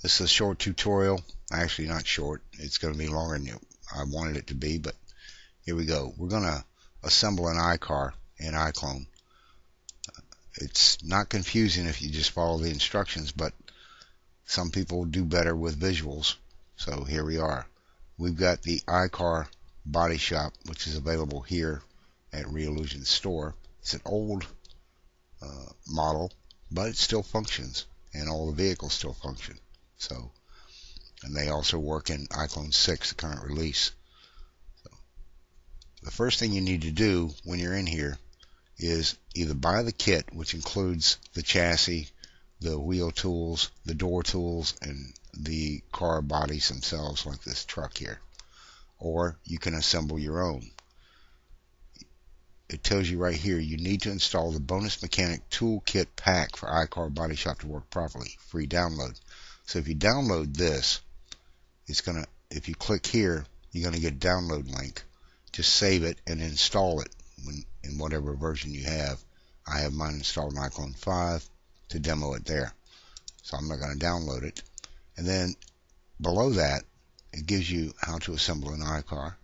This is a short tutorial. Actually, not short. It's going to be longer than I wanted it to be, but here we go. We're going to assemble an iCar in iClone. It's not confusing if you just follow the instructions, but some people do better with visuals. So here we are. We've got the iCar body shop, which is available here at Reallusion Store. It's an old model, but it still functions, and all the vehicles still function. So, and they also work in iClone 6, the current release. So, the first thing you need to do when you're in here is either buy the kit, which includes the chassis, the wheel tools, the door tools, and the car bodies themselves, like this truck here, or you can assemble your own. It tells you right here you need to install the Bonus Mechanic Tool Kit pack for iCar Body Shop to work properly. Free download. So if you download this, it's gonna, if you click here, you're gonna get a download link. Just save it and install it in whatever version you have. I have mine installed in iClone 5 to demo it there. So I'm not gonna download it. And then below that, it gives you how to assemble an iCar,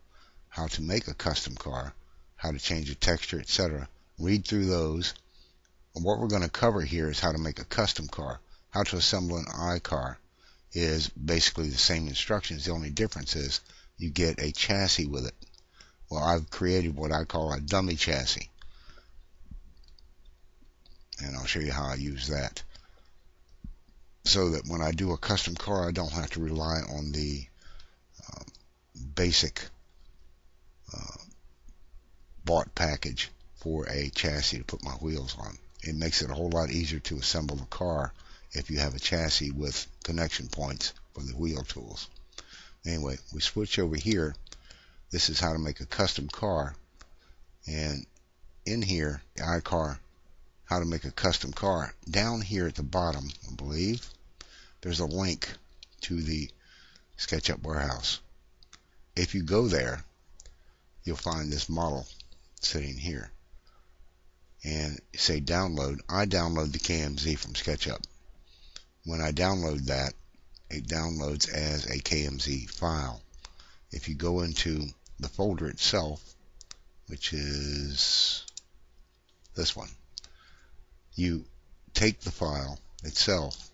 how to make a custom car, how to change the texture, etc. Read through those. And what we're going to cover here is how to make a custom car. How to assemble an iCar is basically the same instructions. The only difference is you get a chassis with it. Well, I've created what I call a dummy chassis, and I'll show you how I use that, so that when I do a custom car, I don't have to rely on the basic bought package for a chassis to put my wheels on. It makes it a whole lot easier to assemble the car if you have a chassis with connection points for the wheel tools. Anyway, we switch over here. This is how to make a custom car, and in here, the iCar, how to make a custom car. Down here at the bottom, I believe, there's a link to the Sketchup Warehouse. If you go there, you'll find this model sitting here, and say download. I download the KMZ from SketchUp. When I download that, it downloads as a KMZ file. If you go into the folder itself, which is this one, you take the file itself.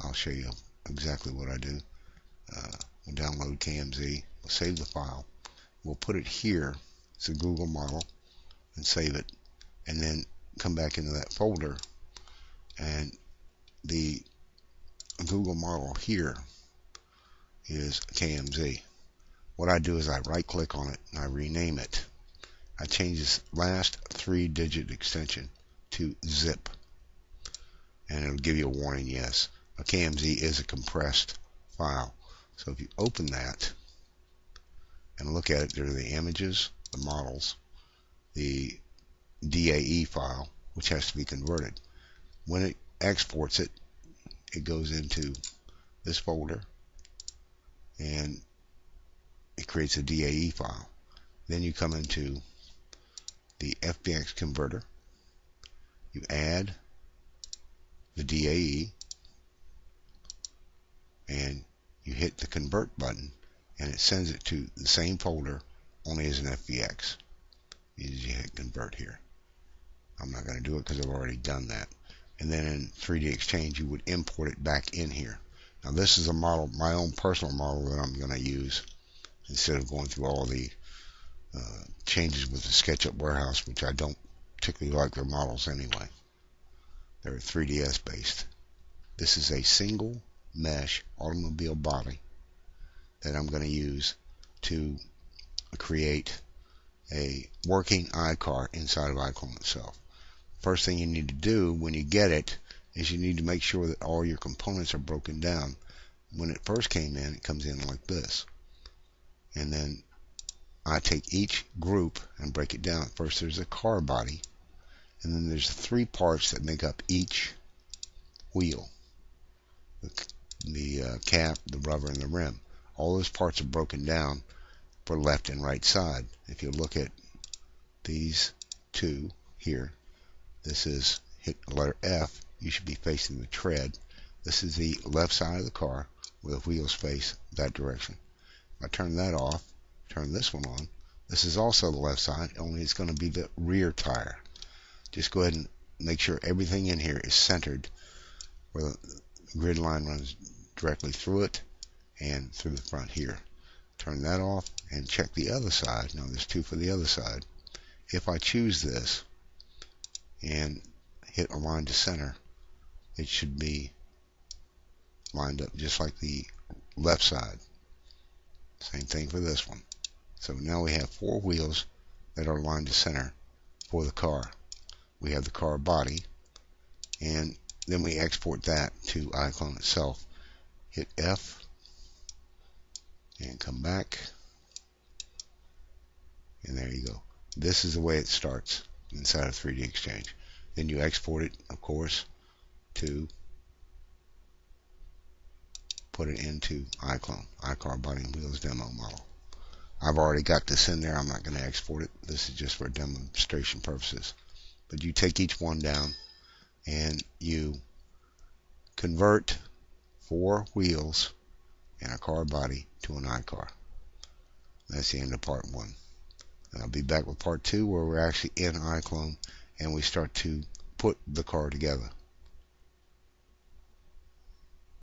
I'll show you exactly what I do. We'll download KMZ, we'll save the file, we'll put it here. It's a Google model, and save it, and then come back into that folder, and the Google model here is KMZ. What I do is I right click on it and I rename it. I change this last 3-digit extension to zip, and it'll give you a warning. Yes, a KMZ is a compressed file. So if you open that and look at it, there are the images, the models, the DAE file, which has to be converted. When it exports it, it goes into this folder, and it creates a DAE file. Then you come into the FBX converter, you add the DAE, and you hit the convert button, and it sends it to the same folder, only as an FBX. You hit convert here. I'm not going to do it because I've already done that. And then in 3D Exchange, you would import it back in here. Now this is a model, my own personal model, that I'm going to use instead of going through all the changes with the SketchUp Warehouse, which I don't particularly like their models anyway. They're 3DS based. This is a single mesh automobile body that I'm going to use to create a working iCar inside of iClone itself. First thing you need to do when you get it is you need to make sure that all your components are broken down. When it first came in, it comes in like this, and then I take each group and break it down. First there's a car body, and then there's 3 parts that make up each wheel: the cap, the rubber, and the rim. All those parts are broken down for left and right side. If you look at these two here, this is hit the letter F, you should be facing the tread. This is the left side of the car with wheels face that direction. If I turn that off, turn this one on, this is also the left side, only it's going to be the rear tire. Just go ahead and make sure everything in here is centered where the grid line runs directly through it and through the front here. Turn that off and check the other side. Now there's two for the other side. If I choose this and hit align to center, it should be lined up just like the left side. Same thing for this one. So now we have four wheels that are aligned to center for the car. We have the car body, and then we export that to iClone itself. Hit F and come back, and there you go. This is the way it starts inside of 3D Exchange. Then you export it, of course, to put it into iClone, iCar Body and Wheels Demo Model. I've already got this in there. I'm not going to export it. This is just for demonstration purposes. But you take each one down and you convert four wheels and a car body to an iCar. That's the end of part 1. And I'll be back with part 2 where we're actually in iClone and we start to put the car together.